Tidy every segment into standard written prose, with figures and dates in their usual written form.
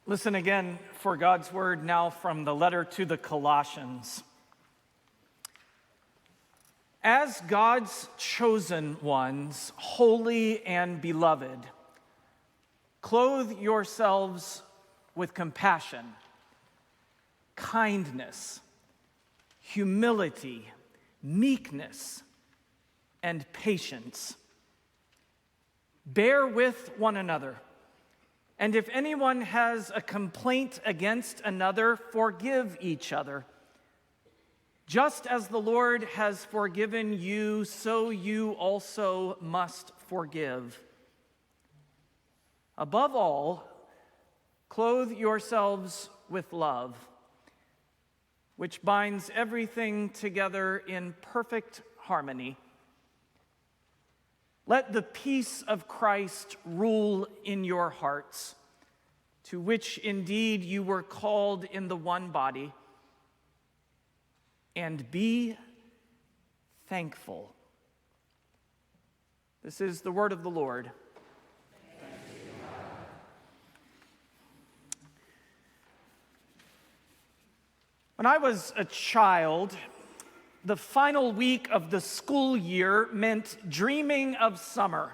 Listen again for God's word now from the letter to the Colossians. As God's chosen ones, holy and beloved, clothe yourselves with compassion, kindness, humility, meekness, and patience. Bear with one another. And if anyone has a complaint against another, forgive each other. Just as the Lord has forgiven you, so you also must forgive. Above all, clothe yourselves with love, which binds everything together in perfect harmony. Let the peace of Christ rule in your hearts, to which indeed you were called in the one body, and be thankful. This is the word of the Lord. When I was a child, the final week of the school year meant dreaming of summer.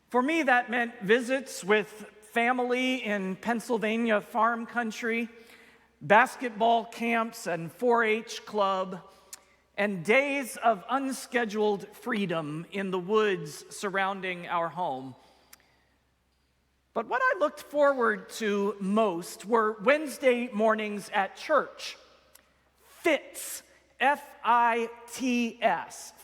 For me, that meant visits with family in Pennsylvania farm country, basketball camps and 4-H club, and days of unscheduled freedom in the woods surrounding our home. But what I looked forward to most were Wednesday mornings at church. Fits. F-I-T-S,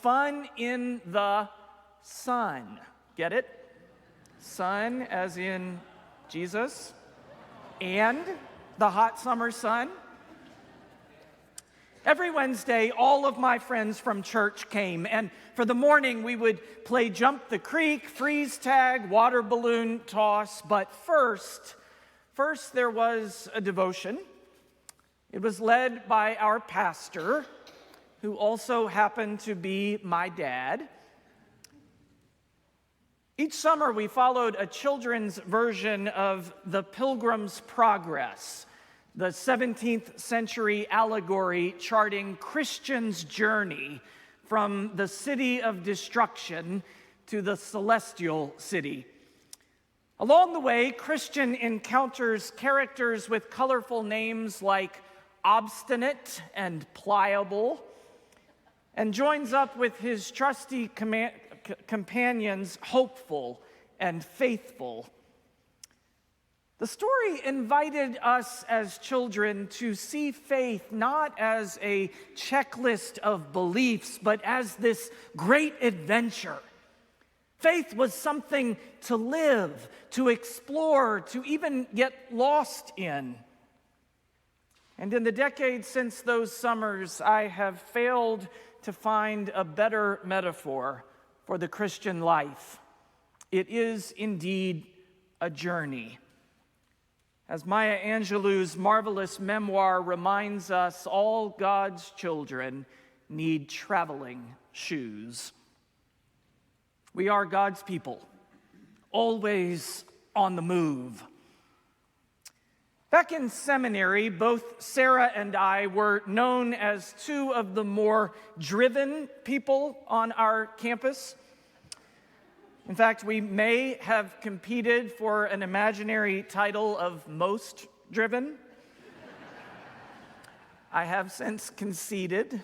fun in the sun. Get it? Sun as in Jesus and the hot summer sun. Every Wednesday, all of my friends from church came, and for the morning we would play jump the creek, freeze tag, water balloon toss, but first there was a devotion. It was led by our pastor, who also happened to be my dad. Each summer, we followed a children's version of The Pilgrim's Progress, the 17th century allegory charting Christians' journey from the city of destruction to the celestial city. Along the way, Christian encounters characters with colorful names like Obstinate and Pliable, and joins up with his trusty companions, Hopeful and Faithful. The story invited us as children to see faith not as a checklist of beliefs, but as this great adventure. Faith was something to live, to explore, to even get lost in. And in the decades since those summers, I have failed to find a better metaphor for the Christian life. It is indeed a journey. As Maya Angelou's marvelous memoir reminds us, all God's children need traveling shoes. We are God's people, always on the move. Back in seminary, both Sarah and I were known as two of the more driven people on our campus. In fact, we may have competed for an imaginary title of most driven. I have since conceded.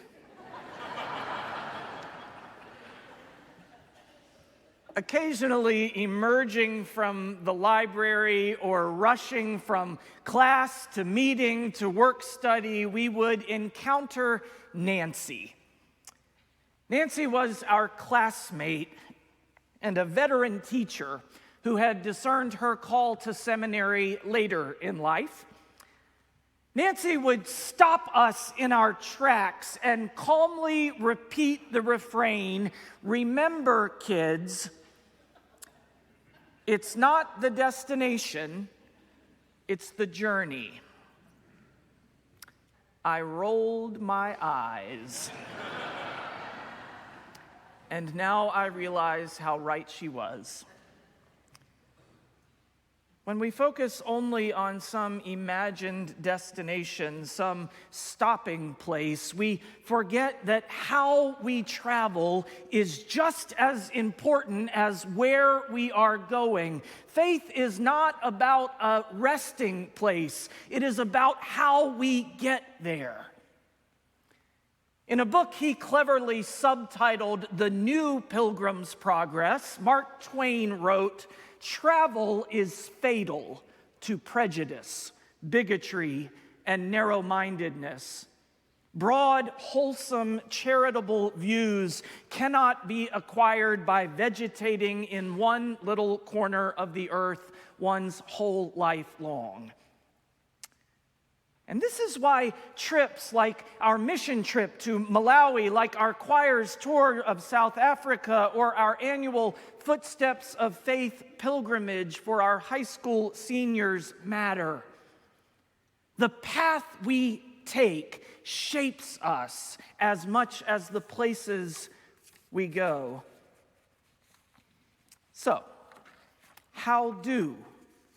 Occasionally emerging from the library or rushing from class to meeting to work study, we would encounter Nancy. Nancy was our classmate and a veteran teacher who had discerned her call to seminary later in life. Nancy would stop us in our tracks and calmly repeat the refrain, "Remember, kids, it's not the destination, it's the journey." I rolled my eyes. And now I realize how right she was. When we focus only on some imagined destination, some stopping place, we forget that how we travel is just as important as where we are going. Faith is not about a resting place. It is about how we get there. In a book he cleverly subtitled The New Pilgrim's Progress, Mark Twain wrote, "Travel is fatal to prejudice, bigotry, and narrow-mindedness. Broad, wholesome, charitable views cannot be acquired by vegetating in one little corner of the earth one's whole life long." And this is why trips like our mission trip to Malawi, like our choir's tour of South Africa, or our annual Footsteps of Faith pilgrimage for our high school seniors matter. The path we take shapes us as much as the places we go. So, how do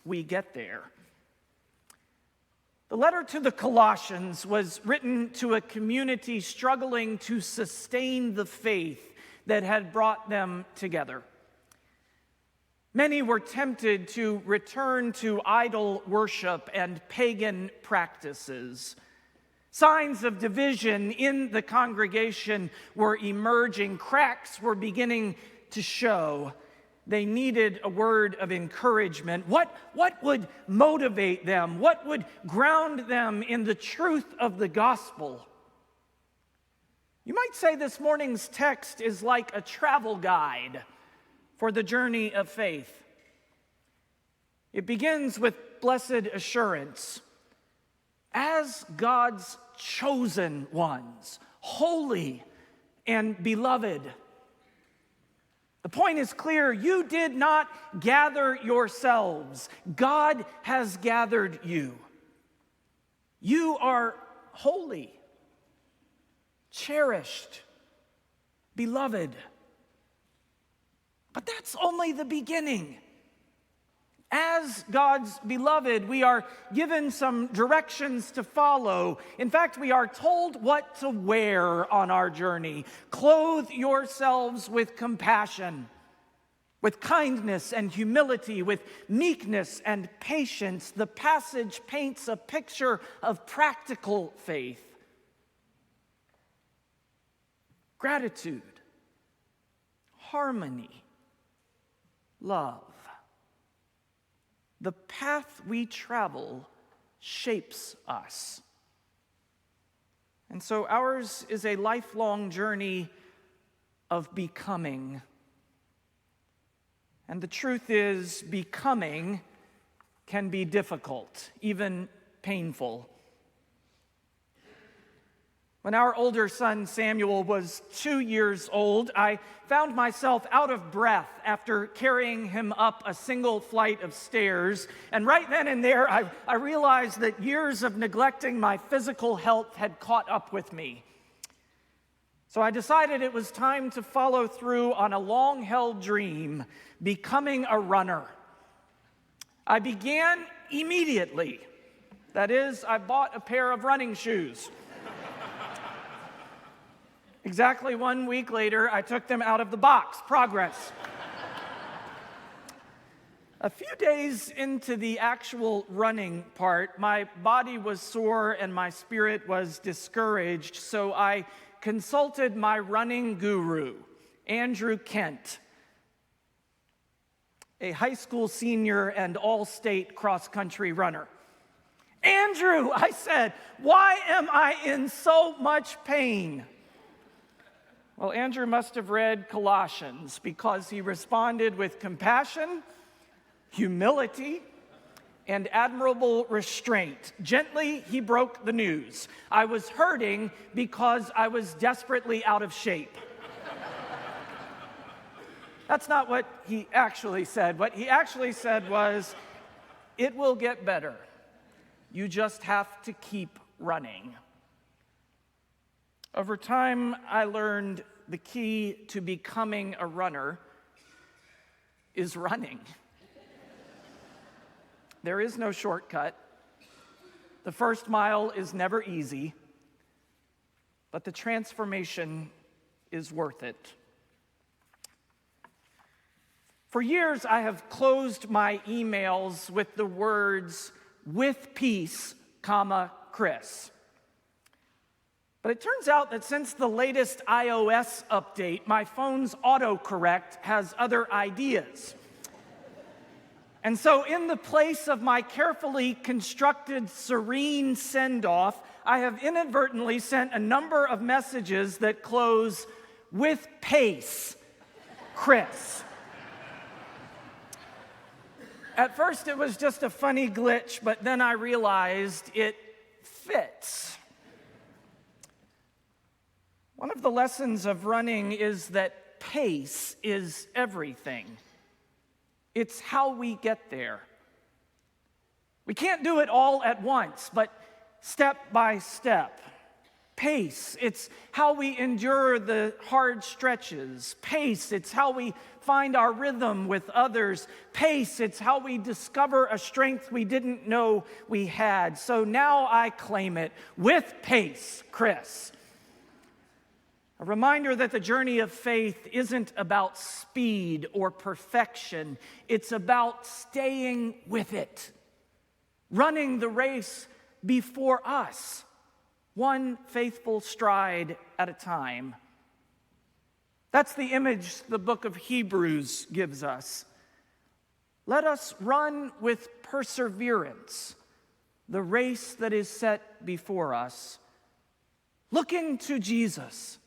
we get there? The letter to the Colossians was written to a community struggling to sustain the faith that had brought them together. Many were tempted to return to idol worship and pagan practices. Signs of division in the congregation were emerging. Cracks were beginning to show. They needed a word of encouragement. What would motivate them? What would ground them in the truth of the gospel? You might say this morning's text is like a travel guide for the journey of faith. It begins with blessed assurance. As God's chosen ones, holy and beloved. The point is clear. You did not gather yourselves. God has gathered you. You are holy, cherished, beloved. But that's only the beginning. As God's beloved, we are given some directions to follow. In fact, we are told what to wear on our journey. Clothe yourselves with compassion, with kindness and humility, with meekness and patience. The passage paints a picture of practical faith. Gratitude, harmony, love. The path we travel shapes us. And so ours is a lifelong journey of becoming. And the truth is, becoming can be difficult, even painful. When our older son Samuel was 2 years old, I found myself out of breath after carrying him up a single flight of stairs. And right then and there, I realized that years of neglecting my physical health had caught up with me. So I decided it was time to follow through on a long-held dream, becoming a runner. I began immediately. That is, I bought a pair of running shoes. Exactly 1 week later, I took them out of the box. Progress. A few days into the actual running part, my body was sore and my spirit was discouraged, so I consulted my running guru, Andrew Kent, a high school senior and all-state cross-country runner. "Andrew," I said, "why am I in so much pain?" Well, Andrew must have read Colossians, because he responded with compassion, humility, and admirable restraint. Gently, he broke the news. I was hurting because I was desperately out of shape. That's not what he actually said. What he actually said was, "It will get better. You just have to keep running." Over time, I learned the key to becoming a runner is running. There is no shortcut. The first mile is never easy, but the transformation is worth it. For years, I have closed my emails with the words, "with peace, comma, Chris." But it turns out that since the latest iOS update, my phone's autocorrect has other ideas. And so in the place of my carefully constructed, serene send-off, I have inadvertently sent a number of messages that close, "with pace, Chris." At first, it was just a funny glitch, but then I realized it fits. One of the lessons of running is that pace is everything. It's how we get there. We can't do it all at once, but step by step. Pace, it's how we endure the hard stretches. Pace, it's how we find our rhythm with others. Pace, it's how we discover a strength we didn't know we had. So now I claim it, with pace, Chris. A reminder that the journey of faith isn't about speed or perfection. It's about staying with it, running the race before us, one faithful stride at a time. That's the image the book of Hebrews gives us. Let us run with perseverance the race that is set before us, looking to Jesus.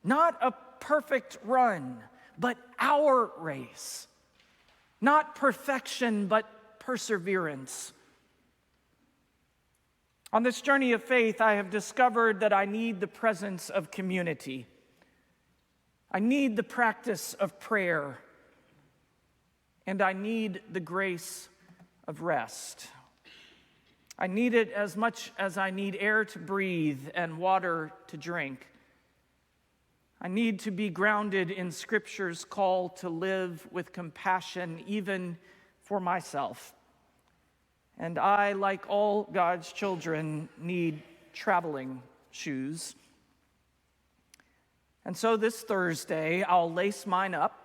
Not a perfect run, but our race. Not perfection, but perseverance. On this journey of faith, I have discovered that I need the presence of community. I need the practice of prayer. And I need the grace of rest. I need it as much as I need air to breathe and water to drink. I need to be grounded in Scripture's call to live with compassion, even for myself. And I, like all God's children, need traveling shoes. And so this Thursday, I'll lace mine up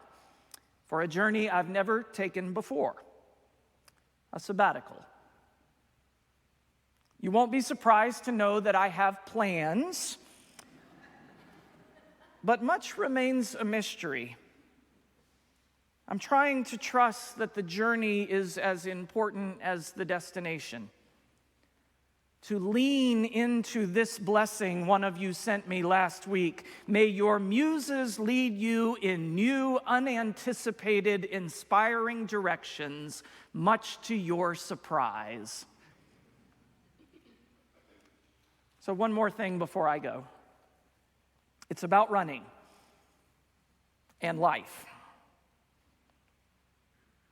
for a journey I've never taken before, a sabbatical. You won't be surprised to know that I have plans, but much remains a mystery. I'm trying to trust that the journey is as important as the destination. To lean into this blessing one of you sent me last week. May your muses lead you in new, unanticipated, inspiring directions, much to your surprise. So one more thing before I go. It's about running and life.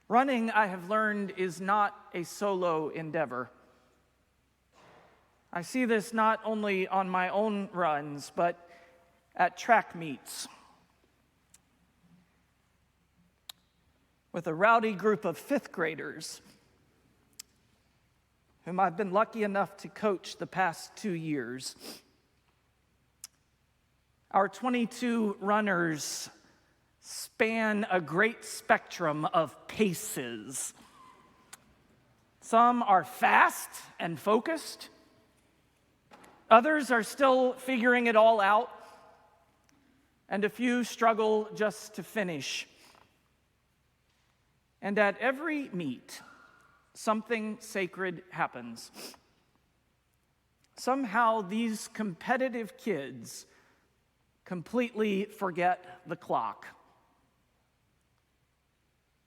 Running, I have learned, is not a solo endeavor. I see this not only on my own runs, but at track meets. With a rowdy group of fifth graders whom I've been lucky enough to coach the past 2 years. Our 22 runners span a great spectrum of paces. Some are fast and focused. Others are still figuring it all out. And a few struggle just to finish. And at every meet, something sacred happens. Somehow these competitive kids completely forget the clock.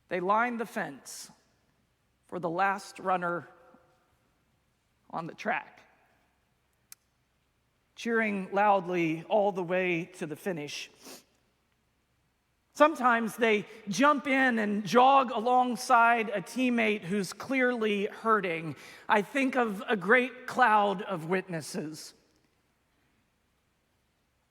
They line the fence for the last runner on the track, cheering loudly all the way to the finish. Sometimes they jump in and jog alongside a teammate who's clearly hurting. I think of a great cloud of witnesses.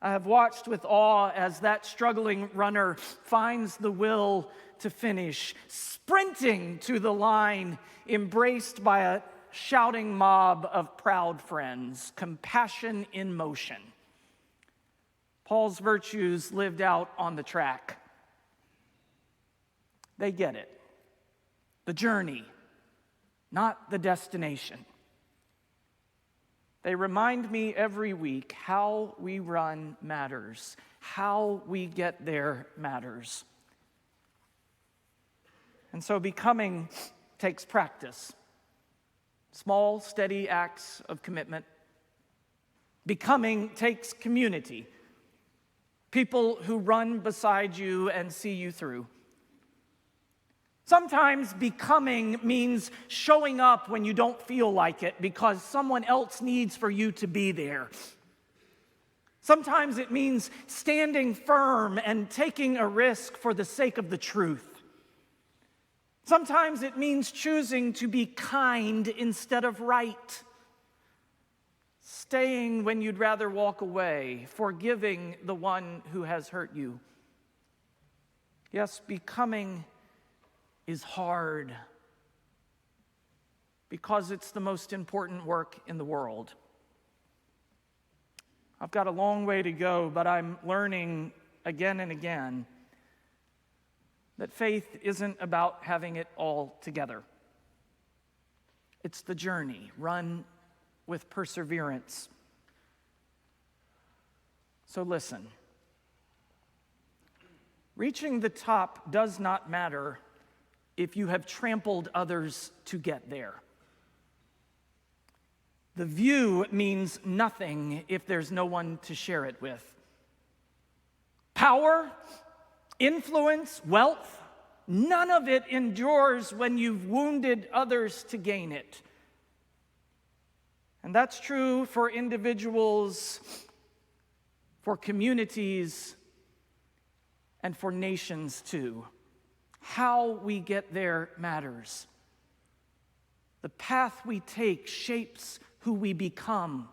I have watched with awe as that struggling runner finds the will to finish, sprinting to the line, embraced by a shouting mob of proud friends, compassion in motion. Paul's virtues lived out on the track. They get it. The journey, not the destination. They remind me every week how we run matters. How we get there matters. And so becoming takes practice. Small, steady acts of commitment. Becoming takes community. People who run beside you and see you through. Sometimes becoming means showing up when you don't feel like it because someone else needs for you to be there. Sometimes it means standing firm and taking a risk for the sake of the truth. Sometimes it means choosing to be kind instead of right. Staying when you'd rather walk away, forgiving the one who has hurt you. Yes, becoming is hard because it's the most important work in the world. I've got a long way to go, but I'm learning again and again that faith isn't about having it all together. It's the journey, run with perseverance. So listen, reaching the top does not matter if you have trampled others to get there. The view means nothing if there's no one to share it with. Power, influence, wealth, none of it endures when you've wounded others to gain it. And that's true for individuals, for communities, and for nations too. How we get there matters. The path we take shapes who we become.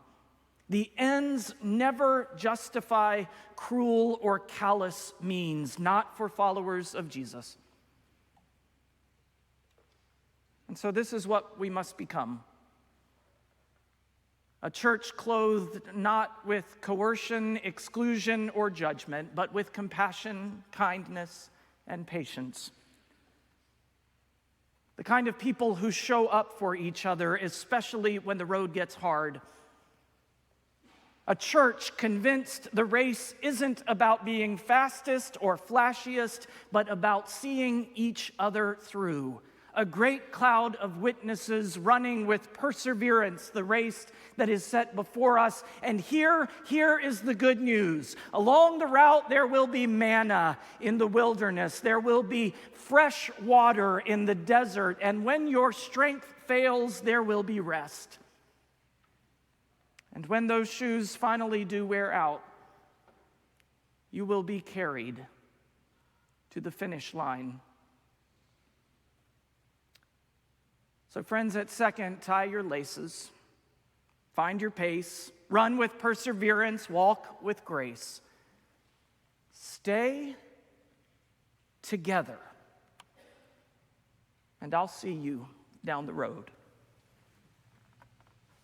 The ends never justify cruel or callous means, not for followers of Jesus. And so this is what we must become. A church clothed not with coercion, exclusion, or judgment, but with compassion, kindness, and patience. The kind of people who show up for each other, especially when the road gets hard. A church convinced the race isn't about being fastest or flashiest, but about seeing each other through. A great cloud of witnesses running with perseverance the race that is set before us. And here is the good news. Along the route, there will be manna in the wilderness. There will be fresh water in the desert. And when your strength fails, there will be rest. And when those shoes finally do wear out, you will be carried to the finish line. So friends, at Second, tie your laces, find your pace, run with perseverance, walk with grace. Stay together, and I'll see you down the road.